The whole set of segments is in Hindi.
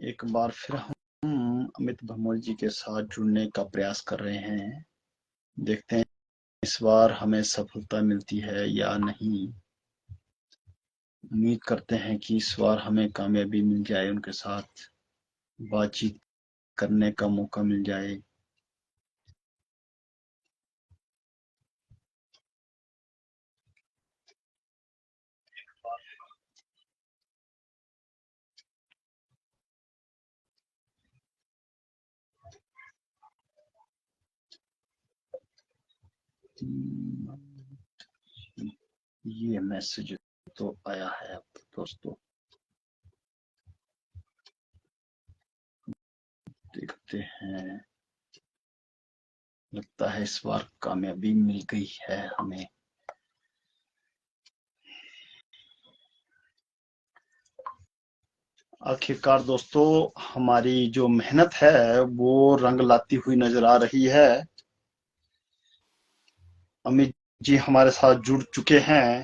एक बार फिर हम अमित भमोल जी के साथ जुड़ने का प्रयास कर रहे हैं। देखते हैं इस बार हमें सफलता मिलती है या नहीं। उम्मीद करते हैं कि इस बार हमें कामयाबी मिल जाए, उनके साथ बातचीत करने का मौका मिल जाए। ये मैसेज तो आया है अब दोस्तों, देखते हैं। लगता है इस बार कामयाबी मिल गई है हमें। आखिरकार दोस्तों, हमारी जो मेहनत है वो रंग लाती हुई नजर आ रही है। अमित जी हमारे साथ जुड़ चुके हैं,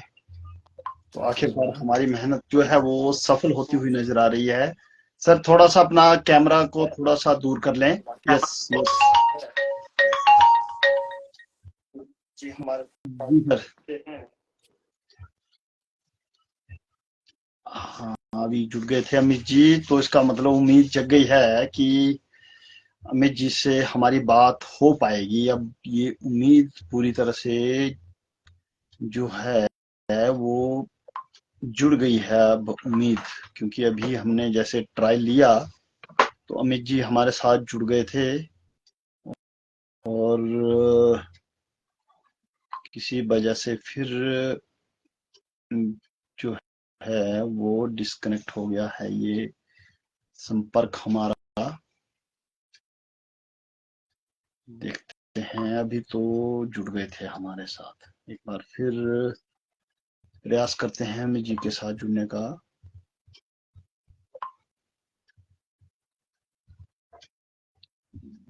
तो आखिरकार हमारी मेहनत जो है वो सफल होती हुई नजर आ रही है। सर, थोड़ा सा अपना कैमरा को थोड़ा सा दूर कर लें। यस यस जी, हमारे जी सर। हाँ, अभी जुड़ गए थे अमित जी, तो इसका मतलब उम्मीद जग गई है कि अमित जी से हमारी बात हो पाएगी। अब ये उम्मीद पूरी तरह से जो है वो जुड़ गई है। अब उम्मीद, क्योंकि अभी हमने जैसे ट्रायल लिया तो अमित जी हमारे साथ जुड़ गए थे और किसी वजह से फिर जो है वो डिस्कनेक्ट हो गया है ये संपर्क हमारा। देखते हैं, अभी तो जुड़ गए थे हमारे साथ। एक बार फिर प्रयास करते हैं अमित जी के साथ जुड़ने का।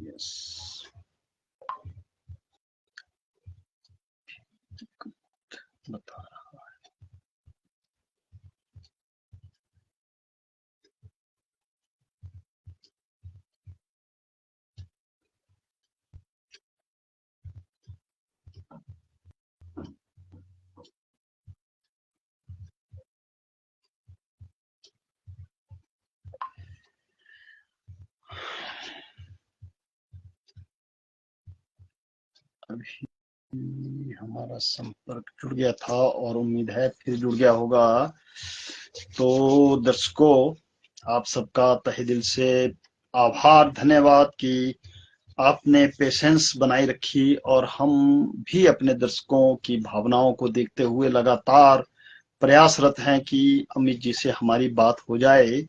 यस, बता रहा। अभी हमारा संपर्क जुड़ गया था और उम्मीद है फिर जुड़ गया होगा। तो दर्शकों, आप सबका तहे दिल से आभार, धन्यवाद कि आपने पेशेंस बनाई रखी और हम भी अपने दर्शकों की भावनाओं को देखते हुए लगातार प्रयासरत हैं कि अमित जी से हमारी बात हो जाए।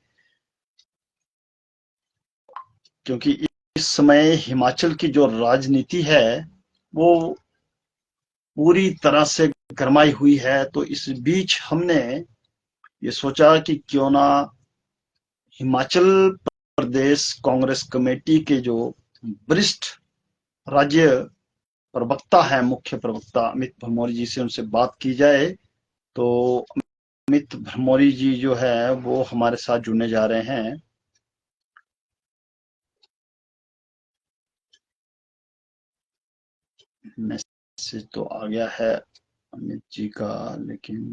क्योंकि इस समय हिमाचल की जो राजनीति है वो पूरी तरह से गरमाई हुई है, तो इस बीच हमने ये सोचा कि क्यों ना हिमाचल प्रदेश कांग्रेस कमेटी के जो वरिष्ठ राज्य प्रवक्ता हैं, मुख्य प्रवक्ता अमित भमोरी जी से उनसे बात की जाए। तो अमित भमोरी जी जो है वो हमारे साथ जुड़ने जा रहे हैं। मैसेज तो आ गया है अमित जी का, लेकिन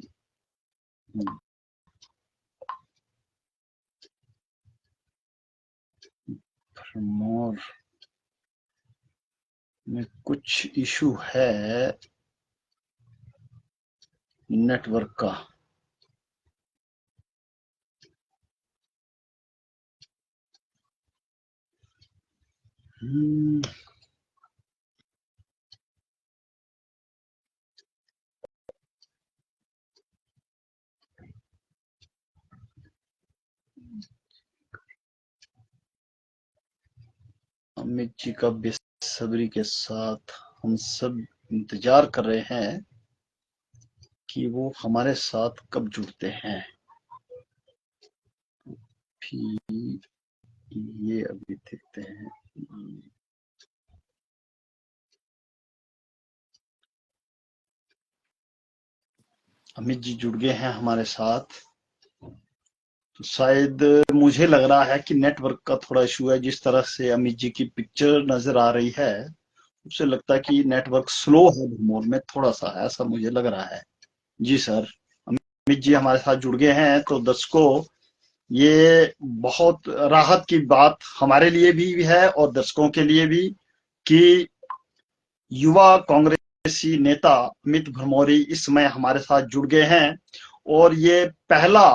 भरमौर में कुछ इशू है नेटवर्क का। अमित जी का बेसब्री के साथ हम सब इंतजार कर रहे हैं कि वो हमारे साथ कब जुड़ते हैं। फिर ये अभी देखते हैं। अमित जी जुड़ गए हैं हमारे साथ। तो शायद मुझे लग रहा है कि नेटवर्क का थोड़ा इशू है। जिस तरह से अमित जी की पिक्चर नजर आ रही है, उससे लगता है कि नेटवर्क स्लो है भरमौर में, थोड़ा सा है, ऐसा मुझे लग रहा है। जी सर, अमित जी हमारे साथ जुड़ गए हैं। तो दर्शकों, ये बहुत राहत की बात हमारे लिए भी है और दर्शकों के लिए भी कि युवा कांग्रेसी नेता अमित भरमौरी इस समय हमारे साथ जुड़ गए हैं। और ये पहला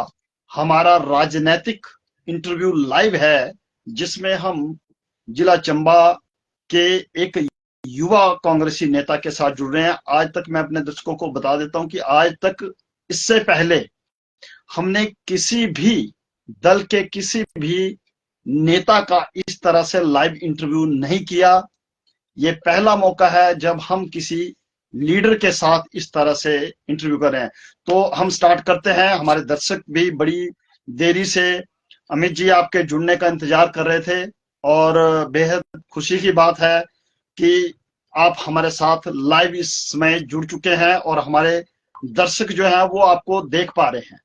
हमारा राजनैतिक इंटरव्यू लाइव है जिसमें हम जिला चंबा के एक युवा कांग्रेसी नेता के साथ जुड़ रहे हैं। आज तक मैं अपने दर्शकों को बता देता हूं कि आज तक इससे पहले हमने किसी भी दल के किसी भी नेता का इस तरह से लाइव इंटरव्यू नहीं किया। ये पहला मौका है जब हम किसी लीडर के साथ इस तरह से इंटरव्यू कर रहे हैं। तो हम स्टार्ट करते हैं। हमारे दर्शक भी बड़ी देरी से अमित जी आपके जुड़ने का इंतजार कर रहे थे और बेहद खुशी की बात है कि आप हमारे साथ लाइव इस समय जुड़ चुके हैं और हमारे दर्शक जो हैं वो आपको देख पा रहे हैं।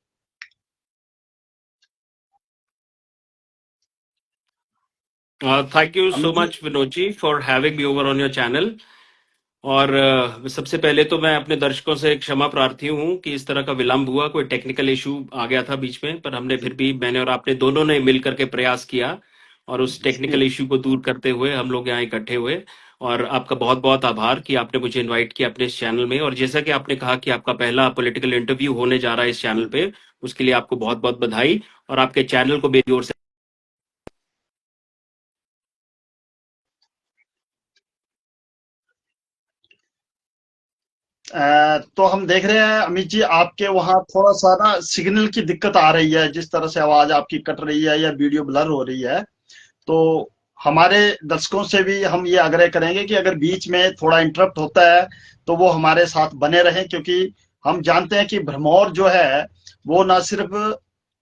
Thank you so Amit ji. much, Vinod ji, for having me over on your channel. और सबसे पहले तो मैं अपने दर्शकों से क्षमा प्रार्थी हूँ कि इस तरह का विलंब हुआ, कोई टेक्निकल इशू आ गया था बीच में, पर हमने फिर भी, मैंने और आपने दोनों ने मिल करके प्रयास किया और उस टेक्निकल इशू को दूर करते हुए हम लोग यहाँ इकट्ठे हुए। और आपका बहुत बहुत आभार कि आपने मुझे इनवाइट किया अपने इस चैनल में। और जैसा कि आपने कहा कि आपका पहला पॉलिटिकल इंटरव्यू होने जा रहा है इस चैनल पे, उसके लिए आपको बहुत बहुत बधाई और आपके चैनल को मेरी ओर से। तो हम देख रहे हैं अमित जी आपके वहां थोड़ा सा ना सिग्नल की दिक्कत आ रही है। जिस तरह से आवाज आपकी कट रही है या वीडियो ब्लर हो रही है, तो हमारे दर्शकों से भी हम ये आग्रह करेंगे कि अगर बीच में थोड़ा इंटरप्ट होता है तो वो हमारे साथ बने रहें, क्योंकि हम जानते हैं कि भरमौर जो है वो ना सिर्फ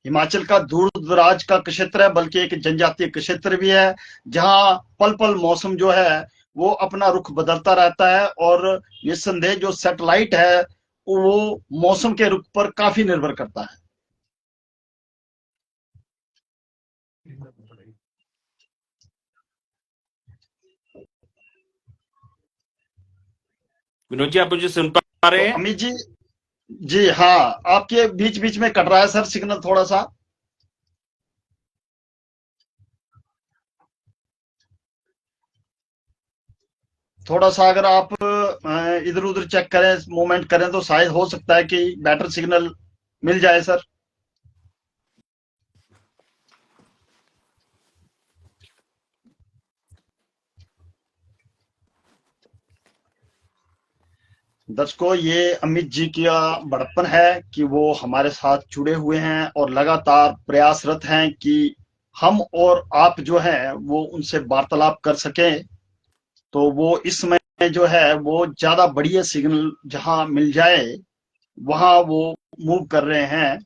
हिमाचल का दूर दराज का क्षेत्र है बल्कि एक जनजातीय क्षेत्र भी है, जहां पल पल मौसम जो है वो अपना रुख बदलता रहता है। और निस्संदेह जो सैटेलाइट है वो मौसम के रुख पर काफी निर्भर करता है। विनोद जी, आप मुझे सुन पा तो रहे हैं? अमित जी, जी हाँ, आपके बीच बीच में कट रहा है सर सिग्नल थोड़ा सा। थोड़ा सा अगर आप इधर उधर चेक करें, मूवमेंट करें, तो शायद हो सकता है कि बेटर सिग्नल मिल जाए सर। दर्शकों, ये अमित जी का बड़प्पन है कि वो हमारे साथ जुड़े हुए हैं और लगातार प्रयासरत हैं कि हम और आप जो है वो उनसे वार्तालाप कर सकें। तो वो इस समय जो है वो ज्यादा बढ़िया सिग्नल जहां मिल जाए वहां वो मूव कर रहे हैं।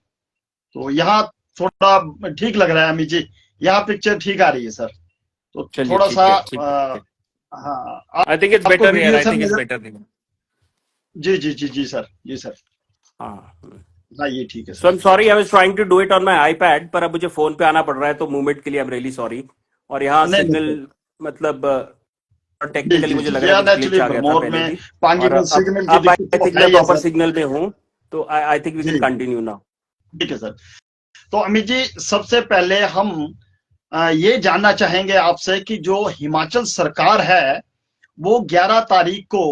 तो यहाँ थोड़ा ठीक लग रहा है अमित जी, यहाँ पिक्चर ठीक आ रही है सर। तो चलिए, थोड़ा सा ठीक है, ठीक है। हाँ, आई थिंक इट्स आपको बेटर यार, video I sir think it's नजर। बेटर। जी जी जी जी सर, जी सर। हाँ। हाँ, ये ठीक है so sir. I am sorry, I was trying to do it on my iPad, पर अब मुझे फोन पे आना पड़ रहा है, तो मूवमेंट के लिए आई एम रियली सॉरी। और यहाँ नहीं नहीं सिग्नल, सर। मतलब जी टेक्निकली जी मुझे जी लग जी, रहा है हाँ, कुछ ग्लिच एक्चुअली आ गया था भरमौर पहले में भी। पांगी और में अब सिग्नल की अब दिक्कत आई तो थिंक है मैं ही है प्रॉपर सर। सिग्नल में हूँ, तो आई थिंक वी कैन जी, कंटिन्यू नाउ। ठीक है सर। तो अमित जी, सबसे पहले हम ये जानना चाहेंगे आपसे कि जो हिमाचल सरकार है वो 11 तारीख को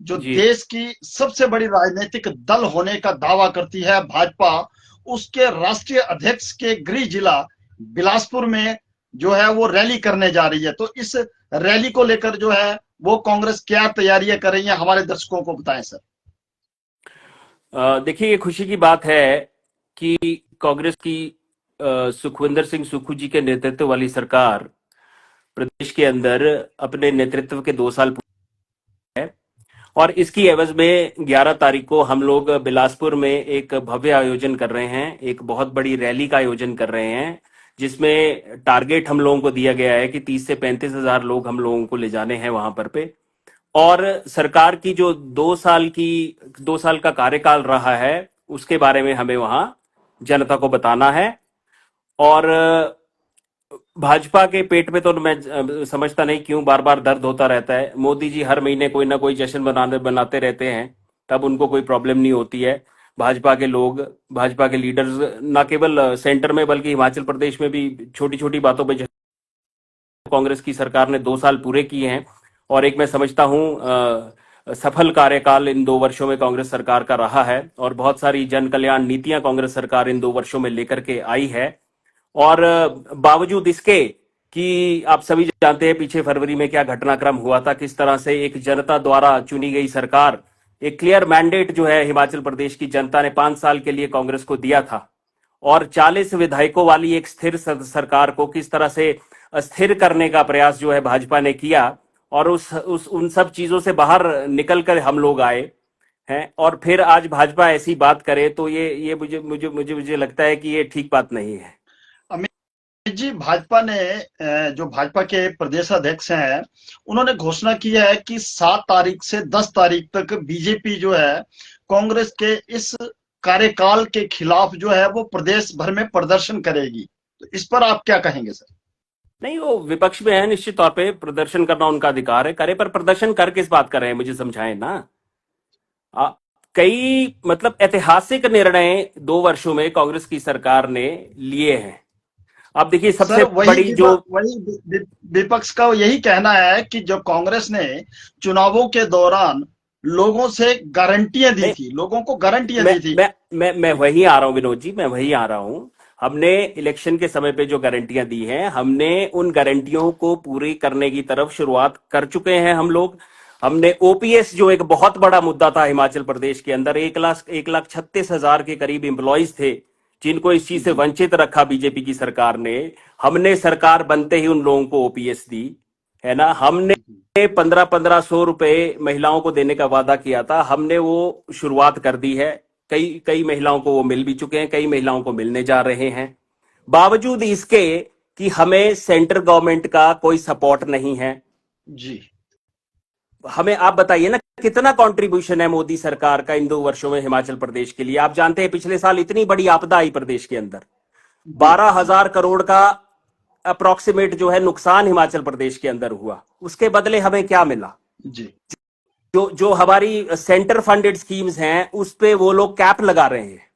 जो जी। देश की सबसे बड़ी राजनीतिक दल होने का दावा करती है भाजपा, उसके राष्ट्रीय अध्यक्ष के गृह जिला बिलासपुर में जो है वो रैली करने जा रही है। तो इस रैली को लेकर जो है वो कांग्रेस क्या तैयारियां कर रही है, हमारे दर्शकों को बताएं सर। देखिए, ये खुशी की बात है कि कांग्रेस की सुखविंदर सिंह सुक्खू जी के नेतृत्व वाली सरकार प्रदेश के अंदर अपने नेतृत्व के 2 साल पूरे हैं। और इसकी एवज में 11 तारीख को हम लोग बिलासपुर में एक भव्य आयोजन कर रहे हैं, एक बहुत बड़ी रैली का आयोजन कर रहे हैं, जिसमें टारगेट हम लोगों को दिया गया है कि 30 से 35 हजार लोग हम लोगों को ले जाने हैं वहां पर पे। और सरकार की जो 2 साल का कार्यकाल रहा है उसके बारे में हमें वहां जनता को बताना है। और भाजपा के पेट में तो मैं समझता नहीं क्यों बार बार दर्द होता रहता है। मोदी जी हर महीने कोई ना कोई जश्न बनाते रहते हैं, तब उनको कोई प्रॉब्लम नहीं होती है। भाजपा के लोग, भाजपा के लीडर्स, ना केवल सेंटर में बल्कि हिमाचल प्रदेश में भी छोटी छोटी बातों पे कांग्रेस की सरकार ने 2 साल पूरे किए हैं। और एक मैं समझता हूं सफल कार्यकाल इन 2 वर्षों में कांग्रेस सरकार का रहा है, और बहुत सारी जन कल्याण नीतियां कांग्रेस सरकार इन 2 वर्षों में लेकर के आई है। और बावजूद इसके कि आप सभी जानते हैं पीछे फरवरी में क्या घटनाक्रम हुआ था, किस तरह से एक जनता द्वारा चुनी गई सरकार, एक क्लियर मैंडेट जो है हिमाचल प्रदेश की जनता ने 5 साल के लिए कांग्रेस को दिया था, और 40 विधायकों वाली एक स्थिर सरकार को किस तरह से अस्थिर करने का प्रयास जो है भाजपा ने किया, और उस उन सब चीजों से बाहर निकल कर हम लोग आए हैं। और फिर आज भाजपा ऐसी बात करे तो ये मुझे लगता है कि ये ठीक बात नहीं है। अमित जी, भाजपा ने जो भाजपा के प्रदेश अध्यक्ष हैं, उन्होंने घोषणा की है कि 7 तारीख से 10 तारीख तक बीजेपी जो है कांग्रेस के इस कार्यकाल के खिलाफ जो है वो प्रदेश भर में प्रदर्शन करेगी। तो इस पर आप क्या कहेंगे सर? नहीं, वो विपक्ष में है, निश्चित तौर पे प्रदर्शन करना उनका अधिकार है, करे, पर प्रदर्शन कर किस बात कर रहे हैं मुझे समझाएं ना। आ, कई मतलब ऐतिहासिक निर्णय 2 वर्षों में कांग्रेस की सरकार ने लिए हैं। आप देखिए सर सबसे बड़ी जो विपक्ष का यही कहना है कि जब कांग्रेस ने चुनावों के दौरान लोगों से गारंटियां दी नहीं, थी, लोगों को गारंटियां मैं दी थी। मैं वही आ रहा हूं विनोद जी, मैं वही आ रहा हूं। हमने इलेक्शन के समय पे जो गारंटियां दी हैं, हमने उन गारंटियों को पूरी करने की तरफ शुरुआत कर चुके हैं हम लोग। हमने ओपीएस, जो एक बहुत बड़ा मुद्दा था हिमाचल प्रदेश के अंदर, 1,36,000 के करीब एम्प्लॉइज थे जिनको इस चीज से जी वंचित रखा बीजेपी की सरकार ने। हमने सरकार बनते ही उन लोगों को ओपीएस दी, है ना। हमने जी 1500-1500 रुपए महिलाओं को देने का वादा किया था, हमने वो शुरुआत कर दी है। कई कई महिलाओं को वो मिल भी चुके हैं, कई महिलाओं को मिलने जा रहे हैं। बावजूद इसके कि हमें सेंट्रल गवर्नमेंट का कोई सपोर्ट नहीं है। जी हमें आप बताइए ना, कितना कंट्रीब्यूशन है मोदी सरकार का इन 2 वर्षों में हिमाचल प्रदेश के लिए। आप जानते हैं पिछले साल इतनी बड़ी आपदा आई प्रदेश के अंदर, जी 12,000 करोड़ का अप्रोक्सीमेट जो है नुकसान हिमाचल प्रदेश के अंदर हुआ। उसके बदले हमें क्या मिला? जी जो जो हमारी सेंटर फंडेड स्कीम्स हैं उस पे वो लोग कैप लगा रहे हैं।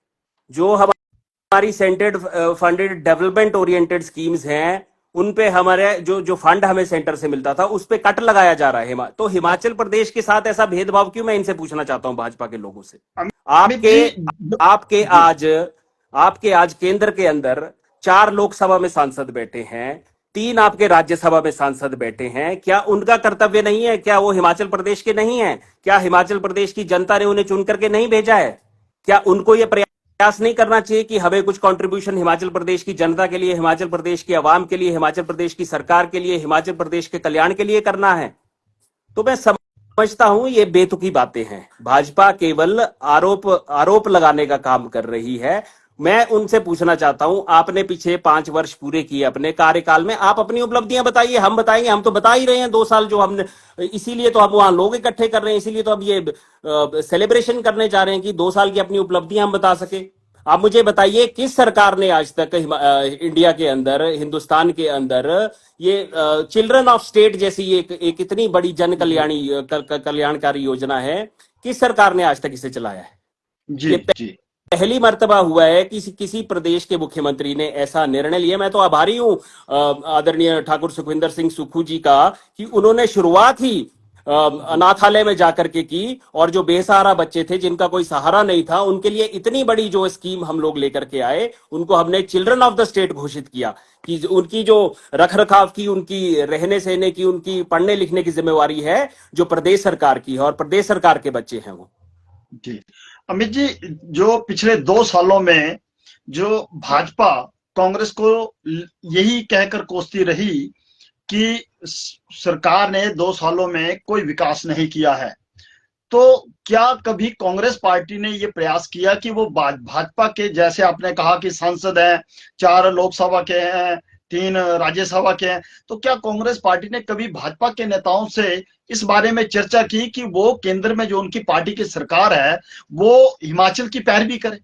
जो हमारी centre funded development oriented schemes हैं उन पे हमारे जो जो फंड हमें सेंटर से मिलता था उस पे कट लगाया जा रहा है। तो हिमाचल प्रदेश के साथ ऐसा भेदभाव क्यों, मैं इनसे पूछना चाहता हूं भाजपा के लोगों से। अमित आपके जी। आपके जी आज आपके आज केंद्र के अंदर 4 लोकसभा में सांसद बैठे हैं, 3 आपके राज्यसभा में सांसद बैठे हैं। क्या उनका कर्तव्य नहीं है? क्या वो हिमाचल प्रदेश के नहीं है? क्या हिमाचल प्रदेश की जनता ने उन्हें चुन करके नहीं भेजा है? क्या उनको यह प्रयास नहीं करना चाहिए कि हमें कुछ कंट्रीब्यूशन हिमाचल प्रदेश की जनता के लिए, हिमाचल प्रदेश की आवाम के लिए, हिमाचल प्रदेश की सरकार के लिए, हिमाचल प्रदेश के कल्याण के लिए करना है? तो मैं समझता हूं ये बेतुकी बातें हैं। भाजपा केवल आरोप आरोप लगाने का काम कर रही है। मैं उनसे पूछना चाहता हूं, आपने पीछे 5 वर्ष पूरे किए अपने कार्यकाल में, आप अपनी उपलब्धियां बताइए, हम बताएंगे। हम तो बता ही रहे हैं 2 साल जो हमने, इसीलिए तो हम वहां लोग इकट्ठे कर रहे हैं, इसीलिए तो अब ये सेलिब्रेशन करने जा रहे हैं कि 2 साल की अपनी उपलब्धियां हम बता सके। आप मुझे बताइए किस सरकार ने आज तक इंडिया के अंदर, हिंदुस्तान के अंदर ये चिल्ड्रन ऑफ स्टेट जैसी एक इतनी बड़ी जन जी कल्याणकारी योजना है, किस सरकार ने आज तक इसे चलाया है? जी ये जी पहली मर्तबा हुआ है कि किसी प्रदेश के मुख्यमंत्री ने ऐसा निर्णय लिया। मैं तो आभारी हूं आदरणीय ठाकुर सुखविंदर सिंह सुक्खू जी का कि उन्होंने शुरुआत ही जी अनाथालय में जाकर के की, और जो बेसहारा बच्चे थे जिनका कोई सहारा नहीं था उनके लिए इतनी बड़ी जो स्कीम हम लोग लेकर के आए, उनको हमने चिल्ड्रन ऑफ द स्टेट घोषित किया कि उनकी जो रख रखाव की, उनकी रहने सहने की, उनकी पढ़ने लिखने की जिम्मेवारी है जो प्रदेश सरकार की है, और प्रदेश सरकार के बच्चे हैं वो। जी अमित जी, जो पिछले 2 सालों में जो भाजपा कांग्रेस को यही कहकर कोसती रही कि सरकार ने 2 सालों में कोई विकास नहीं किया है, तो क्या कभी कांग्रेस पार्टी ने ये प्रयास किया कि वो भाजपा के, जैसे आपने कहा कि सांसद हैं, 4 लोकसभा के हैं, 3 राज्यसभा के हैं, तो क्या कांग्रेस पार्टी ने कभी भाजपा के नेताओं से इस बारे में चर्चा की कि वो केंद्र में जो उनकी पार्टी की सरकार है वो हिमाचल की पैरवी करे?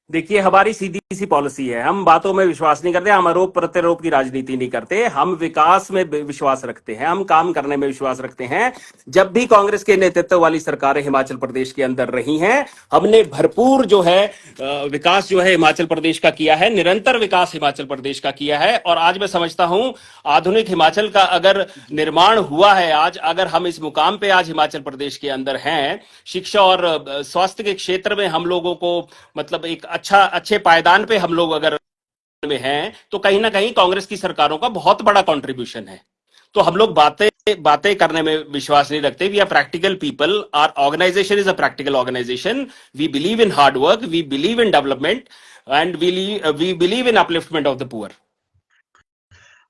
देखिए, हमारी सीधी सी पॉलिसी है, हम बातों में विश्वास नहीं करते, हम आरोप प्रत्यारोप की राजनीति नहीं करते, हम विकास में विश्वास रखते हैं, हम काम करने में विश्वास रखते हैं। जब भी कांग्रेस के नेतृत्व वाली सरकारें हिमाचल प्रदेश के अंदर रही हैं, हमने भरपूर जो है विकास जो है हिमाचल प्रदेश का किया है, निरंतर विकास हिमाचल प्रदेश का किया है। और आज मैं समझता हूं आधुनिक हिमाचल का अगर निर्माण हुआ है, आज अगर हम इस मुकाम पे आज हिमाचल प्रदेश के अंदर हैं, शिक्षा और स्वास्थ्य के क्षेत्र में हम लोगों को मतलब एक अच्छे पायदान पे हम लोग अगर में हैं, तो कहीं ना कहीं कांग्रेस की सरकारों का बहुत बड़ा कंट्रीब्यूशन है। तो हम लोग बातें बातें करने में विश्वास नहीं रखते। We are practical people, our organisation is a practical organisation, we believe in hard work, we believe in development and we believe in upliftment of the poor.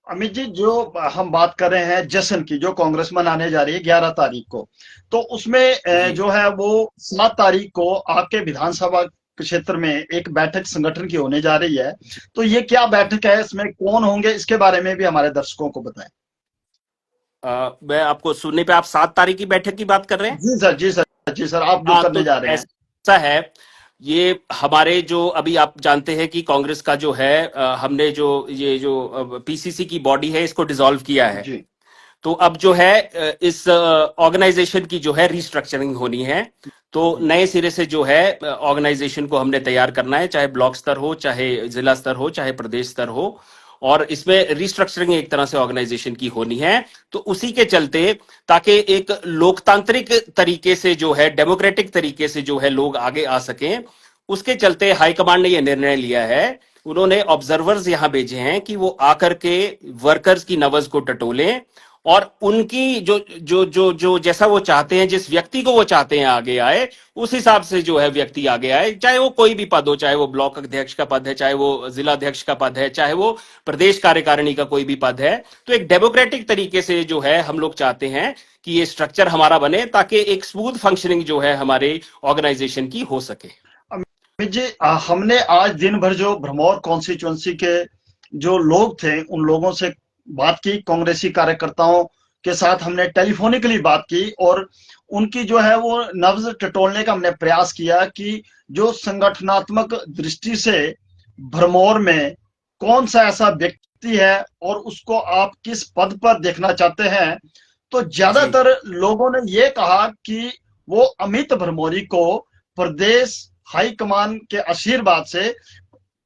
Amit ji, जो हम बात कर रहे हैं जश्न की, जो कांग्रेस मनाने जा रही है 11 तारीख को, तो उसमें जी जो है वो 7 तारीख को आपके विधानसभा क्षेत्र में एक बैठक संगठन की होने जा रही है। तो ये क्या बैठक है, इसमें कौन होंगे, इसके बारे में भी हमारे दर्शकों को बताएं। मैं आपको सुनने पे आप 7 तारीख की बैठक की बात कर रहे हैं। जी सर, जी सर, जी सर, आप जो हाँ, करने तो जा रहे हैं। ऐसा है, ये हमारे जो अभी आप जानते हैं कि कांग्रेस का जो है हमने जो ये जो पीसीसी की बॉडी है इसको डिसॉल्व किया है। जी तो अब जो है इस ऑर्गेनाइजेशन की जो है रिस्ट्रक्चरिंग होनी है। तो नए सिरे से जो है ऑर्गेनाइजेशन को हमने तैयार करना है, चाहे ब्लॉक स्तर हो, चाहे जिला स्तर हो, चाहे प्रदेश स्तर हो। और इसमें रिस्ट्रक्चरिंग एक तरह से ऑर्गेनाइजेशन की होनी है। तो उसी के चलते, ताकि एक लोकतांत्रिक तरीके से जो है, डेमोक्रेटिक तरीके से जो है लोग आगे आ सकें, उसके चलते हाईकमांड ने यह निर्णय लिया है। उन्होंने ऑब्जर्वर्स यहां भेजे हैं कि वो आकर के वर्कर्स की नब्ज को टटोलें और उनकी जो जो जो जो जैसा वो चाहते हैं, जिस व्यक्ति को वो चाहते हैं आगे आए, उस हिसाब से जो है व्यक्ति आगे आए, चाहे वो कोई भी पद हो, चाहे वो ब्लॉक अध्यक्ष का पद है, चाहे वो जिला अध्यक्ष का पद है, चाहे वो प्रदेश कार्यकारिणी का कोई भी पद है। तो एक डेमोक्रेटिक तरीके से जो है हम लोग चाहते हैं कि ये स्ट्रक्चर हमारा बने, ताकि एक स्मूथ फंक्शनिंग जो है हमारे ऑर्गेनाइजेशन की हो सके। अमित जी, हमने आज दिन भर जो भरमौर कॉन्स्टिट्यूंसी के जो लोग थे, उन लोगों से बात की, कांग्रेसी कार्यकर्ताओं के साथ हमने टेलीफोनिकली बात की और उनकी जो है वो नब्ज टटोलने का हमने प्रयास किया कि जो संगठनात्मक दृष्टि से भरमौर में कौन सा ऐसा व्यक्ति है और उसको आप किस पद पर देखना चाहते हैं। तो जी ज्यादातर लोगों ने ये कहा कि वो अमित भरमौरी को प्रदेश हाईकमान के आशीर्वाद से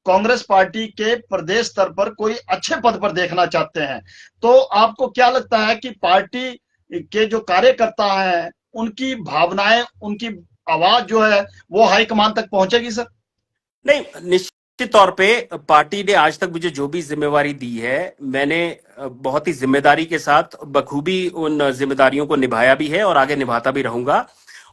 कांग्रेस पार्टी के प्रदेश स्तर पर कोई अच्छे पद पर देखना चाहते हैं। तो आपको क्या लगता है कि पार्टी के जो कार्यकर्ता हैं, उनकी भावनाएं, उनकी आवाज जो है वो हाईकमान तक पहुंचेगी सर? नहीं, निश्चित तौर पे पार्टी ने आज तक मुझे जो भी जिम्मेवारी दी है, मैंने बहुत ही जिम्मेदारी के साथ बखूबी उन जिम्मेदारियों को निभाया भी है और आगे निभाता भी रहूंगा।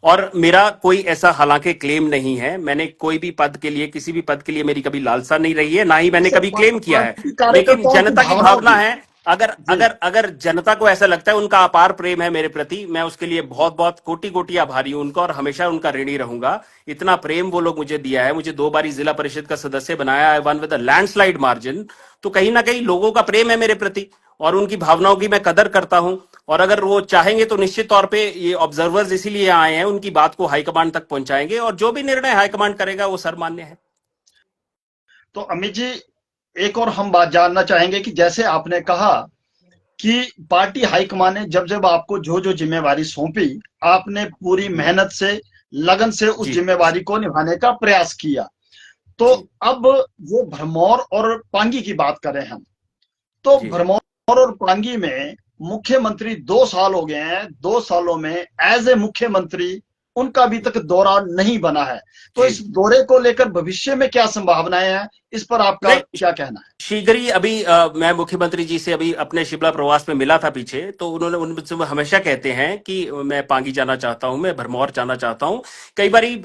और मेरा कोई ऐसा हालांकि क्लेम नहीं है, मैंने कोई भी पद के लिए, किसी भी पद के लिए मेरी कभी लालसा नहीं रही है, ना ही मैंने सर, कभी क्लेम किया है। पार्टी लेकिन कार्यकर्ताओं की जनता की भावनाओं भावना की। है, अगर जी अगर अगर जनता को ऐसा लगता है, उनका अपार प्रेम है मेरे प्रति, मैं उसके लिए बहुत बहुत कोटि कोटि आभारी हूं उनका, और हमेशा उनका ऋणी रहूंगा। इतना प्रेम वो लोग मुझे दिया है, मुझे 2 बारी जिला परिषद का सदस्य बनाया है, one with a landslide margin. तो कहीं ना कहीं लोगों का प्रेम है मेरे प्रति और उनकी भावनाओं की मैं कदर करता हूं। और अगर वो चाहेंगे तो निश्चित तौर पे ये ऑब्जर्वर्स इसीलिए आए हैं, उनकी बात को हाईकमांड तक पहुंचाएंगे और जो भी निर्णय हाईकमांड करेगा वो सर्वमान्य है। तो अमित जी, एक और हम बात जानना चाहेंगे कि जैसे आपने कहा कि पार्टी हाईकमान ने जब जब आपको जो जो जिम्मेवारी सौंपी, आपने पूरी मेहनत से, लगन से उस जी जिम्मेवारी को निभाने का प्रयास किया। तो जी अब वो भरमौर और पांगी की बात करें हम, तो जी भरमौर और पांगी में मुख्यमंत्री 2 साल हो गए हैं, 2 सालों में एज ए मुख्यमंत्री उनका अभी तक दौरा नहीं बना है। तो जी। इस दौरे को लेकर भविष्य में क्या संभावनाएं हैं, इस पर आपका नहीं, क्या कहना है? शीघ्र ही अभी मैं मुख्यमंत्री जी से अभी अपने शिमला प्रवास में मिला था पीछे, तो उन्होंने उनसे वो हमेशा कहते हैं कि मैं पांगी जाना चाहता हूं, मैं भरमौर जाना चाहता हूं। कई बारी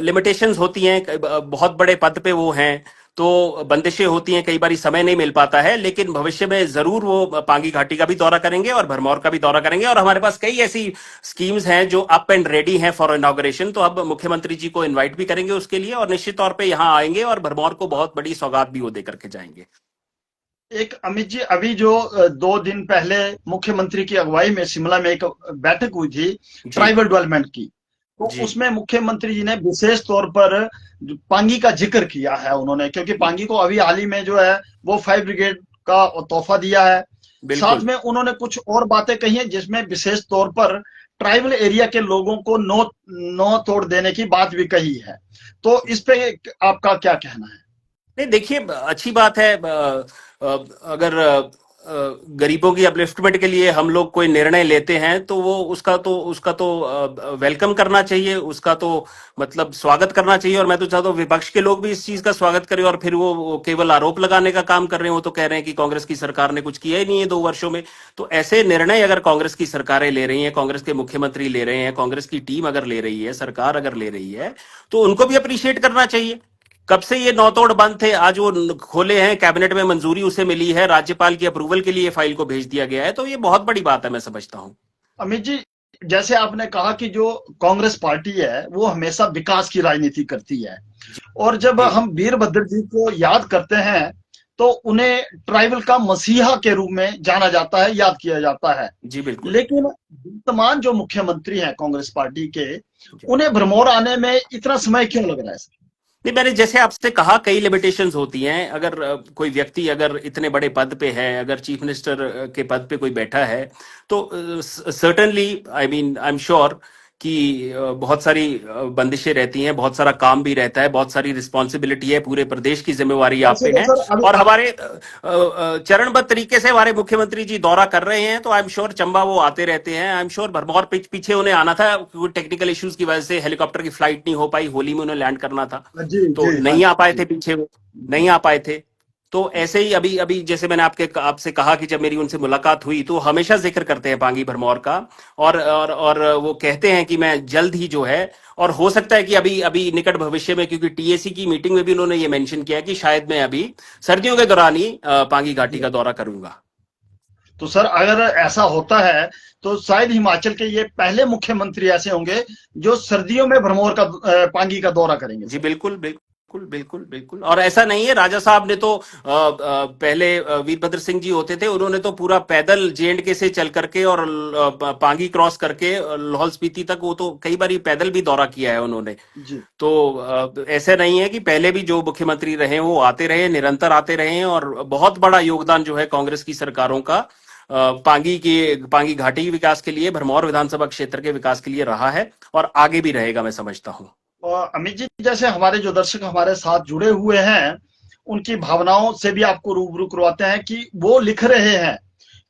लिमिटेशंस होती हैं, बहुत बड़े पद पे वो हैं, तो बंदिशें होती हैं, कई बारी समय नहीं मिल पाता है, लेकिन भविष्य में जरूर वो पांगी घाटी का भी दौरा करेंगे और भरमौर का भी दौरा करेंगे। और हमारे पास कई ऐसी स्कीम्स हैं जो अप एंड रेडी हैं फॉर इनॉग्रेशन, तो अब मुख्यमंत्री जी को इनवाइट भी करेंगे उसके लिए, और निश्चित तौर पे यहाँ आएंगे और भरमौर को बहुत बड़ी सौगात भी वो दे करके जाएंगे। एक अमित जी, अभी जो 2 दिन पहले मुख्यमंत्री की अगुवाई में शिमला में एक बैठक हुई थी जी ट्राइबल डेवलपमेंट की, तो जी उसमें मुख्यमंत्री जी ने विशेष तौर पर जो पांगी का जिक्र किया है उन्होंने, क्योंकि पांगी को अभी हाल ही में जो है वो फायर ब्रिगेड का तोहफा दिया है। साथ बिल्कुल। में उन्होंने कुछ और बातें कही हैं जिसमें विशेष तौर पर ट्राइबल एरिया के लोगों को नो नो तोड़ देने की बात भी कही है। तो इस पे आपका क्या कहना है? नहीं, देखिए, अच्छी बात है। अगर गरीबों की अपलिफ्टमेंट के लिए हम लोग कोई निर्णय लेते हैं तो वो उसका तो वेलकम करना चाहिए, उसका तो मतलब स्वागत करना चाहिए। और मैं तो चाहता हूँ विपक्ष के लोग भी इस चीज का स्वागत करें। और फिर वो केवल आरोप लगाने का काम कर रहे हैं। वो तो कह रहे हैं कि कांग्रेस की सरकार ने कुछ किया ही नहीं है 2 वर्षों में। तो ऐसे निर्णय अगर कांग्रेस की सरकारें ले रही हैं, कांग्रेस के मुख्यमंत्री ले रहे हैं, कांग्रेस की टीम अगर ले रही है, सरकार अगर ले रही है, तो उनको भी अप्रिशिएट करना चाहिए। कब से ये नौतोड़ बंद थे, आज वो खोले हैं, कैबिनेट में मंजूरी उसे मिली है, राज्यपाल की अप्रूवल के लिए फाइल को भेज दिया गया है, तो ये बहुत बड़ी बात है, मैं समझता हूं। अमित जी, जैसे आपने कहा कि जो कांग्रेस पार्टी है वो हमेशा विकास की राजनीति करती है, जी। और जब जी। हम वीरभद्र जी को याद करते हैं तो उन्हें ट्राइबल का मसीहा के रूप में जाना जाता है, याद किया जाता है। जी बिल्कुल। लेकिन वर्तमान जो मुख्यमंत्री हैं कांग्रेस पार्टी के, जी। उन्हें भ्रमौर आने में इतना समय क्यों लग रहा है? नहीं, मैंने जैसे आपसे कहा, कई लिमिटेशंस होती हैं। अगर कोई व्यक्ति अगर इतने बड़े पद पे है, अगर चीफ मिनिस्टर के पद पे कोई बैठा है, तो certainly, I mean, I am sure कि बहुत सारी बंदिशें रहती हैं, बहुत सारा काम भी रहता है, बहुत सारी रिस्पॉन्सिबिलिटी है, पूरे प्रदेश की जिम्मेवारी आप वैसे पे तो है। सर अभी और हमारे चरणबद्ध तरीके से हमारे मुख्यमंत्री जी दौरा कर रहे हैं, तो आई एम श्योर चंबा वो आते रहते हैं। आई एम श्योर भरमौर पीछे उन्हें आना था, क्योंकि टेक्निकल इश्यूज की वजह से हेलीकॉप्टर की फ्लाइट नहीं हो पाई, होली में उन्हें लैंड करना था, जी तो जी, हाँ नहीं आ पाए जी थे पीछे वो, नहीं आ पाए थे। तो ऐसे ही अभी अभी जैसे मैंने आपसे कहा कि जब मेरी उनसे मुलाकात हुई, तो हमेशा जिक्र करते हैं पांगी भरमौर का। और वो कहते हैं कि मैं जल्द ही जो है, और हो सकता है कि अभी अभी निकट भविष्य में, क्योंकि टीएसी की मीटिंग में भी उन्होंने ये मेंशन किया कि शायद मैं अभी सर्दियों के दौरान ही पांगी घाटी जी। का दौरा करूंगा। तो सर अगर ऐसा होता है तो शायद हिमाचल के ये पहले मुख्यमंत्री ऐसे होंगे जो सर्दियों में भ्रमौर का पांगी का दौरा करेंगे जी सर। बिल्कुल बिल्कुल बिल्कुल बिल्कुल। और ऐसा नहीं है, राजा साहब ने तो पहले वीरभद्र सिंह जी होते थे, उन्होंने तो पूरा पैदल जेएंडके से चल करके और पांगी क्रॉस करके लाहौल स्पीति तक, वो तो कई बार पैदल भी दौरा किया है उन्होंने। जी तो ऐसे नहीं है कि पहले भी जो मुख्यमंत्री रहे वो आते रहे, निरंतर आते रहे हैं। और बहुत बड़ा योगदान जो है कांग्रेस की सरकारों का पांगी घाटी के विकास के लिए, भरमौर विधानसभा क्षेत्र के विकास के लिए रहा है, और आगे भी रहेगा, मैं समझता हूं। और अमित जी, जैसे हमारे जो दर्शक हमारे साथ जुड़े हुए हैं उनकी भावनाओं से भी आपको रूबरू करवाते हैं कि वो लिख रहे हैं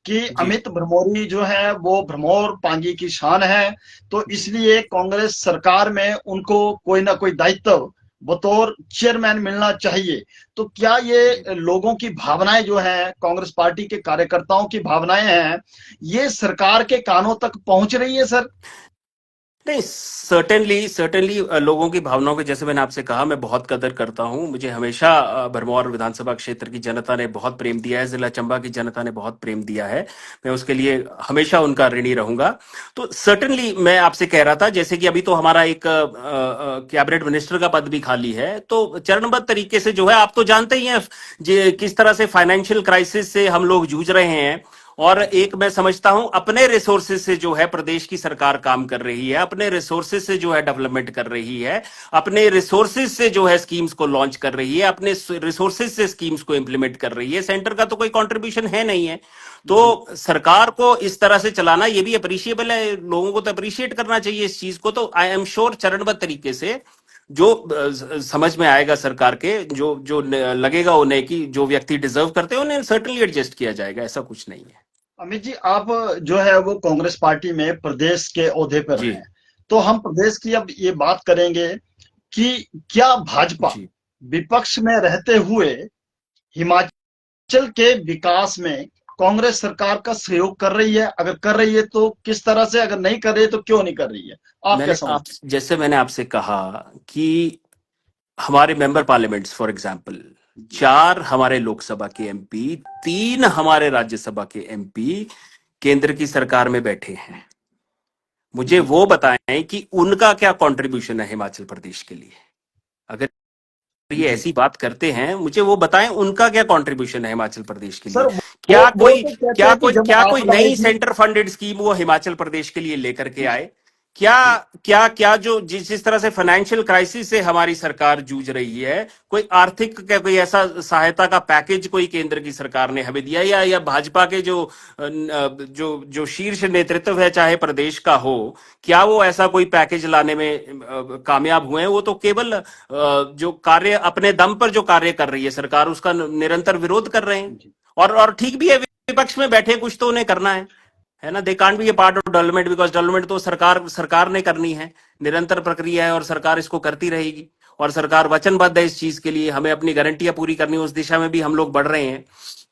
कि जी। अमित भ्रमौरी जो है वो भ्रमौर पांगी की शान है, तो जी। इसलिए कांग्रेस सरकार में उनको कोई ना कोई दायित्व बतौर चेयरमैन मिलना चाहिए। तो क्या जी। ये लोगों की भावनाएं जो हैं, कांग्रेस पार्टी के कार्यकर्ताओं की भावनाएं हैं, ये सरकार के कानों तक पहुंच रही है सर? नहीं, सर्टेनली सर्टेनली लोगों की भावनाओं की, जैसे मैंने आपसे कहा, मैं बहुत कदर करता हूं। मुझे हमेशा भरमौर विधानसभा क्षेत्र की जनता ने बहुत प्रेम दिया है, जिला चंबा की जनता ने बहुत प्रेम दिया है। मैं उसके लिए हमेशा उनका ऋणी रहूंगा। तो सर्टेनली मैं आपसे कह रहा था, जैसे कि अभी तो हमारा एक कैबिनेट मिनिस्टर का पद भी खाली है, तो चरणबद्ध तरीके से जो है, आप तो जानते ही हैं किस तरह से फाइनेंशियल क्राइसिस से हम लोग जूझ रहे हैं। और एक मैं समझता हूं, अपने रिसोर्सेज से जो है प्रदेश की सरकार काम कर रही है, अपने रिसोर्सेज से जो है डेवलपमेंट कर रही है, अपने रिसोर्सेज से जो है स्कीम्स को लॉन्च कर रही है, अपने रिसोर्सेज से स्कीम्स को इंप्लीमेंट कर रही है। सेंटर का तो कोई कंट्रीब्यूशन है नहीं है। तो जी सरकार को इस तरह से चलाना ये भी अप्रिशिएबल है, लोगों को तो अप्रिशिएट करना चाहिए इस चीज को। तो आई एम श्योर चरणबद्ध तरीके से जो समझ में आएगा सरकार के, जो जो लगेगा उन्हें कि जो व्यक्ति डिजर्व करते हैं, उन्हें सर्टनली एडजस्ट किया जाएगा, ऐसा कुछ नहीं है। अमित जी, आप जो है वो कांग्रेस पार्टी में प्रदेश के ओहदे पर जी। हैं, तो हम प्रदेश की अब ये बात करेंगे कि क्या भाजपा जी। विपक्ष में रहते हुए हिमाचल के विकास में कांग्रेस सरकार का सहयोग कर रही है? अगर कर रही है तो किस तरह से, अगर नहीं कर रही है तो क्यों नहीं कर रही है? आप क्या मैंने आप समझते जैसे मैंने आपसे कहा कि हमारे मेंबर पार्लियामेंट्स, फॉर एग्जांपल, हैं? जी 4 हमारे लोकसभा के एमपी, 3 हमारे राज्यसभा के एमपी केंद्र की सरकार में बैठे हैं। मुझे जी वो बताएं कि उनका क्या कंट्रीब्यूशन है हिमाचल प्रदेश के लिए। अगर ये जी ऐसी बात करते हैं, मुझे वो बताएं उनका क्या कंट्रीब्यूशन है हिमाचल प्रदेश के लिए। सर, क्या वो कोई तो कहते क्या हैं कि कोई जब क्या कोई आपदा आई नई थी। सेंटर फंडेड स्कीम वो हिमाचल प्रदेश के लिए लेकर के आए? क्या जी क्या क्या जो जिस तरह से फाइनेंशियल क्राइसिस से हमारी सरकार जूझ रही है, कोई आर्थिक क्या कोई ऐसा सहायता का पैकेज कोई केंद्र की सरकार ने हमें दिया, या भाजपा के जो शीर्ष नेतृत्व है चाहे प्रदेश का हो, क्या वो ऐसा कोई पैकेज लाने में कामयाब हुए हैं? वो तो केवल जो कार्य अपने दम पर जो कार्य कर रही है सरकार उसका निरंतर विरोध कर रहे हैं। जी और ठीक भी है, विपक्ष में बैठे कुछ तो उन्हें करना है ना। They can't be A part of development, because development तो सरकार ने करनी है, निरंतर प्रक्रिया है और सरकार इसको करती रहेगी। और सरकार वचनबद्ध है इस चीज के लिए, हमें अपनी गारंटियां पूरी करनी, उस दिशा में भी हम लोग बढ़ रहे हैं।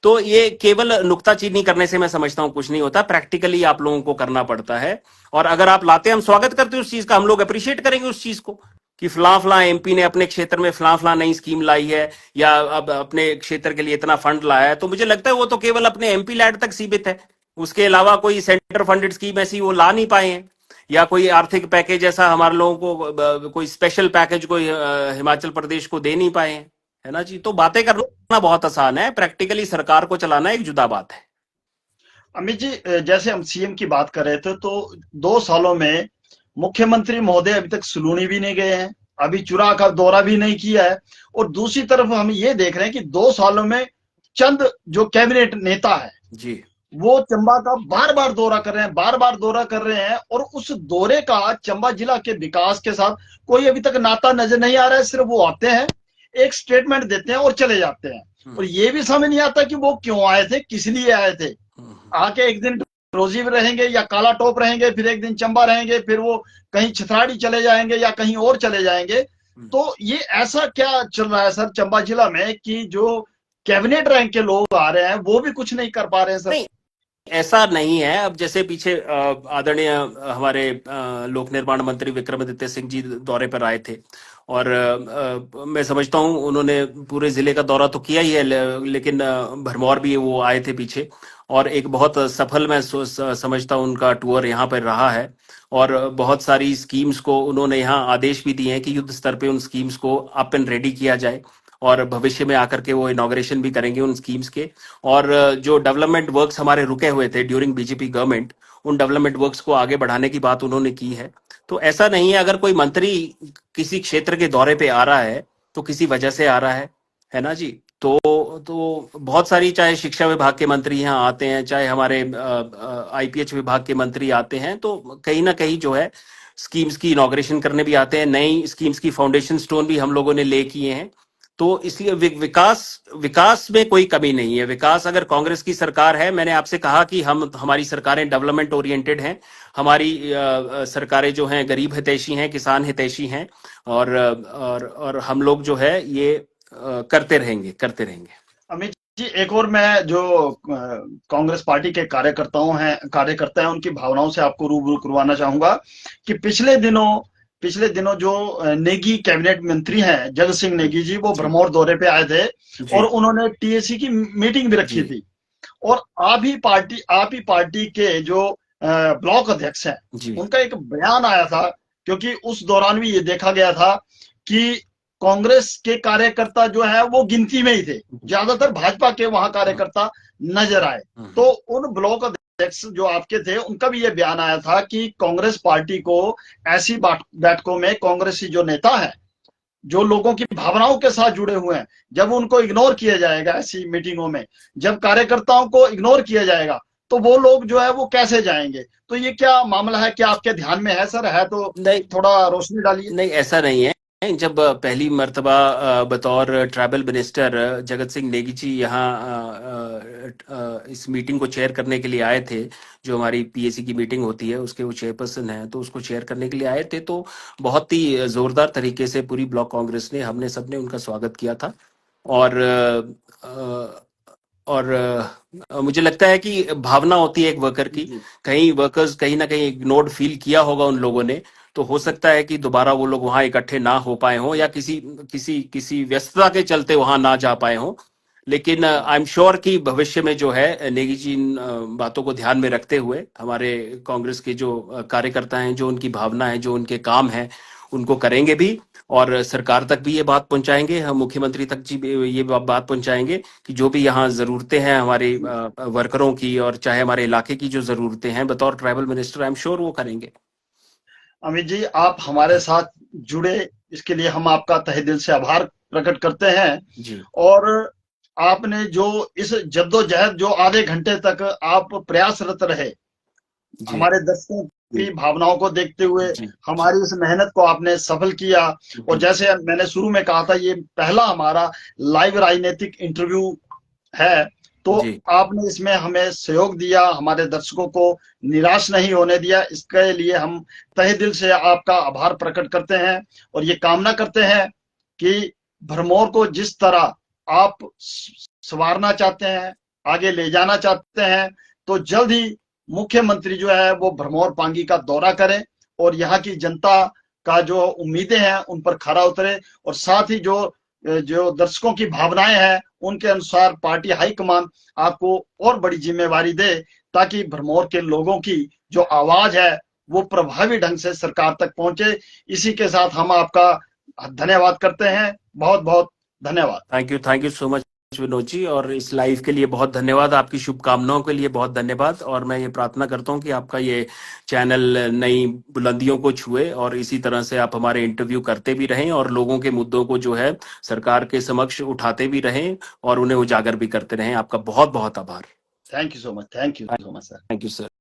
तो ये केवल नुक्ताचीनी करने से मैं समझता हूं कुछ नहीं होता, प्रैक्टिकली आप लोगों को करना पड़ता है। और अगर आप लाते हैं, हम स्वागत करते हैं उस चीज का, हम लोग अप्रिशिएट करेंगे उस चीज को कि फला फला एमपी ने अपने क्षेत्र में फला फला नई स्कीम लाई है, या अब अपने क्षेत्र के लिए इतना फंड लाया है। तो मुझे लगता है वो तो केवल अपने एमपी लैड तक सीमित है, उसके अलावा कोई सेंटर फंडेड स्कीम ऐसी वो ला नहीं पाए हैं, या कोई आर्थिक पैकेज ऐसा हमारे लोगों को कोई स्पेशल पैकेज कोई हिमाचल प्रदेश को दे नहीं पाए हैं, है ना जी। तो बातें तो करना बहुत आसान है, प्रैक्टिकली सरकार को चलाना एक जुदा बात है। अमित जी, जैसे हम सीएम की बात कर रहे थे, तो 2 सालों में मुख्यमंत्री महोदय अभी तक सलूनी भी नहीं गए हैं, अभी चुरा का दौरा भी नहीं किया है। और दूसरी तरफ हम ये देख रहे हैं कि 2 सालों में चंद जो कैबिनेट नेता है जी वो चंबा का बार बार दौरा कर रहे हैं, बार बार दौरा कर रहे हैं, और उस दौरे का चंबा जिला के विकास के साथ कोई अभी तक नाता नजर नहीं आ रहा है। सिर्फ वो आते हैं, एक स्टेटमेंट देते हैं और चले जाते हैं, और ये भी समझ नहीं आता कि वो क्यों आए थे, किस लिए आए थे। आके एक दिन रोजी में रहेंगे या काला टोप रहेंगे, फिर एक दिन चंबा रहेंगे, फिर वो कहीं छतराड़ी चले जाएंगे या कहीं और चले जाएंगे। तो ये ऐसा क्या चल रहा है सर चंबा जिला में कि जो कैबिनेट रैंक के लोग आ रहे हैं वो भी कुछ नहीं कर पा रहे हैं सर। नहीं, ऐसा नहीं है। अब जैसे पीछे आदरणीय हमारे लोक निर्माण मंत्री विक्रमादित्य सिंह जी दौरे पर आए थे, और मैं समझता हूं उन्होंने पूरे जिले का दौरा तो किया ही है, लेकिन भरमौर भी वो आए थे पीछे, और एक बहुत सफल मैं समझता हूं उनका टूर यहाँ पर रहा है। और बहुत सारी स्कीम्स को उन्होंने यहाँ आदेश भी दिए हैं कि युद्ध स्तर पे उन स्कीम्स को अप एंड रेडी किया जाए, और भविष्य में आकर के वो इनॉग्रेशन भी करेंगे उन स्कीम्स के। और जो डेवलपमेंट वर्क्स हमारे रुके हुए थे ड्यूरिंग बीजेपी गवर्नमेंट, उन डेवलपमेंट वर्क्स को आगे बढ़ाने की बात उन्होंने की है। तो ऐसा नहीं है, अगर कोई मंत्री किसी क्षेत्र के दौरे पे आ रहा है तो किसी वजह से आ रहा है ना जी। तो बहुत सारी, चाहे शिक्षा विभाग के मंत्री यहाँ आते हैं, चाहे हमारे आईपीएच विभाग के मंत्री आते हैं, तो कहीं ना कहीं जो है स्कीम्स की इनॉग्रेशन करने भी आते हैं, नई स्कीम्स की फाउंडेशन स्टोन भी हम लोगों ने ले किए हैं। तो इसलिए विकास विकास में कोई कमी नहीं है। विकास अगर कांग्रेस की सरकार है, मैंने आपसे कहा कि हमारी सरकारें डेवलपमेंट ओरिएंटेड हैं, हमारी सरकारें जो हैं गरीब हितैषी हैं, किसान हितैषी हैं, और हम लोग जो है ये करते रहेंगे, करते रहेंगे। अमित जी, एक और मैं जो कांग्रेस पार्टी के कार्यकर्ता हैं उनकी भावनाओं से आपको रूबरू करवाना चाहूंगा कि पिछले दिनों जो नेगी कैबिनेट मंत्री हैं जगत सिंह नेगी जी, वो जी भरमौर दौरे पे आए थे जी और उन्होंने टीएसी की मीटिंग भी जी रखी थी। और आप ही पार्टी के जो ब्लॉक अध्यक्ष हैं जी उनका एक बयान आया था, क्योंकि उस दौरान भी ये देखा गया था कि कांग्रेस के कार्यकर्ता जो है वो गिनती में ही थे, ज्यादातर भाजपा के वहां कार्यकर्ता नजर आए। तो उन ब्लॉक अध्यक्ष जो आपके थे उनका भी ये बयान आया था कि कांग्रेस पार्टी को ऐसी बैठकों में कांग्रेसी जो नेता है, जो लोगों की भावनाओं के साथ जुड़े हुए हैं, जब उनको इग्नोर किया जाएगा, ऐसी मीटिंगों में जब कार्यकर्ताओं को इग्नोर किया जाएगा तो वो लोग जो है वो कैसे जाएंगे। तो ये क्या मामला है, क्या आपके ध्यान में है सर? है तो नहीं, थोड़ा रोशनी डालिए। नहीं ऐसा नहीं है। जब पहली मर्तबा बतौर ट्राइबल मिनिस्टर जगत सिंह नेगी जी यहाँ इस मीटिंग को चेयर करने के लिए आए थे, जो हमारी पीएसी की मीटिंग होती है उसके वो चेयरपर्सन हैं, तो उसको चेयर करने के लिए आए थे, तो बहुत ही जोरदार तरीके से पूरी ब्लॉक कांग्रेस ने, हमने सबने उनका स्वागत किया था। और मुझे लगता है कि भावना होती है एक वर्कर की, जी कहीं वर्कर्स कहीं ना कहीं इग्नोर्ड फील किया होगा उन लोगों ने, तो हो सकता है कि दोबारा वो लोग वहां इकट्ठे ना हो पाए हों, या किसी किसी किसी व्यस्तता के चलते वहां ना जा पाए हों। लेकिन आई एम श्योर कि भविष्य में जो है नेगी जी इन बातों को ध्यान में रखते हुए हमारे कांग्रेस के जो कार्यकर्ता हैं, जो उनकी भावना है, जो उनके काम है, उनको करेंगे भी, और सरकार तक भी ये बात पहुंचाएंगे, हम मुख्यमंत्री तक जी भी ये बात पहुंचाएंगे कि जो भी यहाँ जरूरतें हैं हमारे वर्करों की, और चाहे हमारे इलाके की जो जरूरतें हैं, बतौर tribal minister I am sure वो करेंगे। अमित जी, आप हमारे साथ जुड़े, इसके लिए हम आपका तहे दिल से आभार प्रकट करते हैं। जी और आपने जो इस जद्दोजहद जो आधे घंटे तक आप प्रयासरत रहे, जी हमारे दर्शकों की भावनाओं को देखते हुए जी जी हमारी उस मेहनत को आपने सफल किया। और जी जैसे मैंने शुरू में कहा था, ये पहला हमारा लाइव राजनीतिक इंटरव्यू है, तो जी आपने इसमें हमें सहयोग दिया, हमारे दर्शकों को निराश नहीं होने दिया। इसके लिए हम तहे दिल से आपका आभार प्रकट करते हैं और ये कामना करते हैं कि भरमौर को जिस तरह आप संवारना चाहते हैं, आगे ले जाना चाहते हैं, तो जल्द ही मुख्यमंत्री जो है वो भरमौर पांगी का दौरा करें और यहाँ की जनता का जो उम्मीदें हैं उन पर खरा उतरे। और साथ ही जो जो दर्शकों की भावनाएं हैं उनके अनुसार पार्टी हाईकमान आपको और बड़ी जिम्मेवारी दे, ताकि भरमौर के लोगों की जो आवाज है वो प्रभावी ढंग से सरकार तक पहुंचे। इसी के साथ हम आपका धन्यवाद करते हैं। बहुत बहुत धन्यवाद। Thank you so much Vinod ji, और इस लाइव के लिए बहुत धन्यवाद, आपकी शुभकामनाओं के लिए बहुत धन्यवाद। और मैं ये प्रार्थना करता हूँ कि आपका ये चैनल नई बुलंदियों को छुए और इसी तरह से आप हमारे इंटरव्यू करते भी रहें और लोगों के मुद्दों को जो है सरकार के समक्ष उठाते भी रहें और उन्हें उजागर भी करते रहें। आपका बहुत बहुत आभार। Thank you so much, thank you so much sir. Thank you sir.